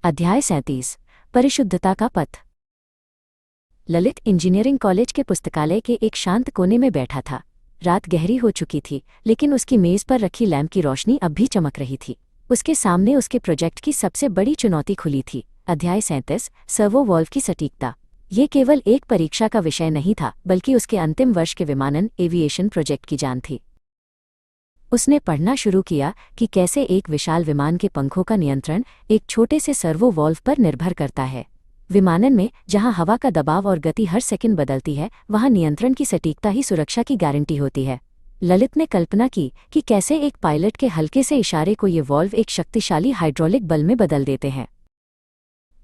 अध्याय 37 परिशुद्धता का पथ। ललित इंजीनियरिंग कॉलेज के पुस्तकालय के एक शांत कोने में बैठा था। रात गहरी हो चुकी थी, लेकिन उसकी मेज पर रखी लैंप की रोशनी अब भी चमक रही थी। उसके सामने उसके प्रोजेक्ट की सबसे बड़ी चुनौती खुली थी। अध्याय 37 सर्वो वॉल्व की सटीकता। ये केवल एक परीक्षा का विषय नहीं था, बल्कि उसके अंतिम वर्ष के विमानन एविएशन प्रोजेक्ट की जान थी। उसने पढ़ना शुरू किया कि कैसे एक विशाल विमान के पंखों का नियंत्रण एक छोटे से सर्वो वॉल्व पर निर्भर करता है। विमानन में जहां हवा का दबाव और गति हर सेकंड बदलती है, वहां नियंत्रण की सटीकता ही सुरक्षा की गारंटी होती है। ललित ने कल्पना की कि कैसे एक पायलट के हल्के से इशारे को ये वॉल्व एक शक्तिशाली हाइड्रोलिक बल में बदल देते हैं।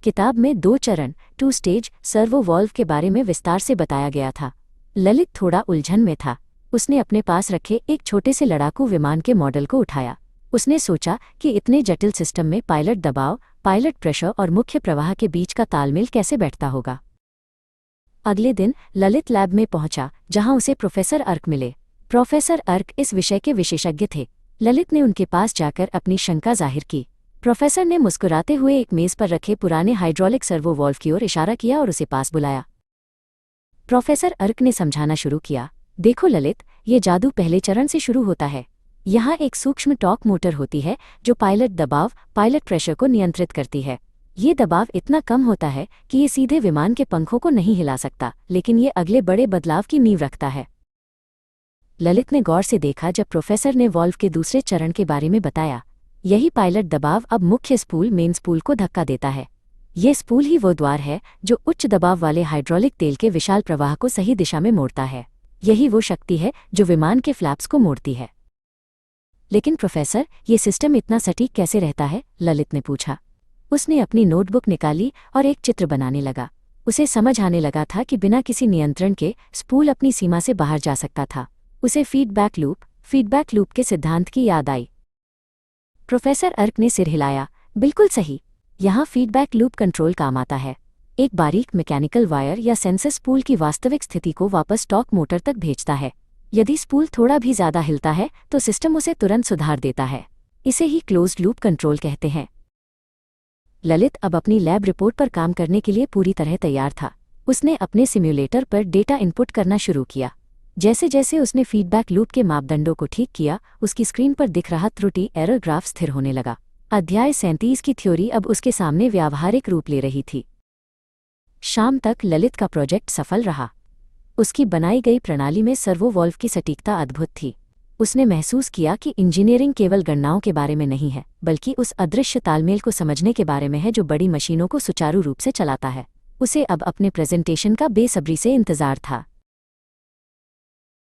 किताब में 2 चरण 2 स्टेज सर्वो वॉल्व के बारे में विस्तार से बताया गया था। ललित थोड़ा उलझन में था। उसने अपने पास रखे एक छोटे से लड़ाकू विमान के मॉडल को उठाया। उसने सोचा कि इतने जटिल सिस्टम में पायलट दबाव, पायलट प्रेशर और मुख्य प्रवाह के बीच का तालमेल कैसे बैठता होगा। अगले दिन ललित लैब में पहुंचा, जहां उसे प्रोफेसर अर्क मिले। प्रोफेसर अर्क इस विषय के विशेषज्ञ थे। ललित ने उनके पास जाकर अपनी शंका जाहिर की। प्रोफेसर ने मुस्कुराते हुए एक मेज पर रखे पुराने हाइड्रोलिक सर्वो वॉल्व की ओर इशारा किया और उसे पास बुलाया। प्रोफेसर अर्क ने समझाना शुरू किया, देखो ललित, ये जादू पहले चरण से शुरू होता है। यहाँ एक सूक्ष्म टॉर्क मोटर होती है जो पायलट दबाव, पायलट प्रेशर को नियंत्रित करती है। ये दबाव इतना कम होता है कि ये सीधे विमान के पंखों को नहीं हिला सकता, लेकिन ये अगले बड़े बदलाव की नींव रखता है। ललित ने गौर से देखा जब प्रोफेसर ने वॉल्व के दूसरे चरण के बारे में बताया। यही पायलट दबाव अब मुख्य स्पूल मेन स्पूल को धक्का देता है। ये स्पूल ही वो द्वार है जो उच्च दबाव वाले हाइड्रोलिक तेल के विशाल प्रवाह को सही दिशा में मोड़ता है। यही वो शक्ति है जो विमान के फ्लैप्स को मोड़ती है। लेकिन प्रोफेसर, ये सिस्टम इतना सटीक कैसे रहता है? ललित ने पूछा। उसने अपनी नोटबुक निकाली और एक चित्र बनाने लगा। उसे समझ आने लगा था कि बिना किसी नियंत्रण के स्पूल अपनी सीमा से बाहर जा सकता था। उसे फीडबैक लूप के सिद्धांत की याद आई। प्रोफेसर अर्क ने सिर हिलाया, बिल्कुल सही। यहाँ फीडबैक लूप कंट्रोल काम आता है। एक बारीक मैकेनिकल वायर या सेंसर स्पूल की वास्तविक स्थिति को वापस टॉर्क मोटर तक भेजता है। यदि स्पूल थोड़ा भी ज्यादा हिलता है तो सिस्टम उसे तुरंत सुधार देता है। इसे ही क्लोज्ड लूप कंट्रोल कहते हैं। ललित अब अपनी लैब रिपोर्ट पर काम करने के लिए पूरी तरह तैयार था। उसने अपने सिम्युलेटर पर डेटा इनपुट करना शुरू किया। जैसे जैसे उसने फीडबैक लूप के मापदंडों को ठीक किया, उसकी स्क्रीन पर दिख रहा त्रुटि एरर ग्राफ स्थिर होने लगा। अध्याय 37 की थ्योरी अब उसके सामने व्यावहारिक रूप ले रही थी। शाम तक ललित का प्रोजेक्ट सफल रहा। उसकी बनाई गई प्रणाली में सर्वो वॉल्व की सटीकता अद्भुत थी। उसने महसूस किया कि इंजीनियरिंग केवल गणनाओं के बारे में नहीं है, बल्कि उस अदृश्य तालमेल को समझने के बारे में है जो बड़ी मशीनों को सुचारू रूप से चलाता है। उसे अब अपने प्रेजेंटेशन का बेसब्री से इंतजार था।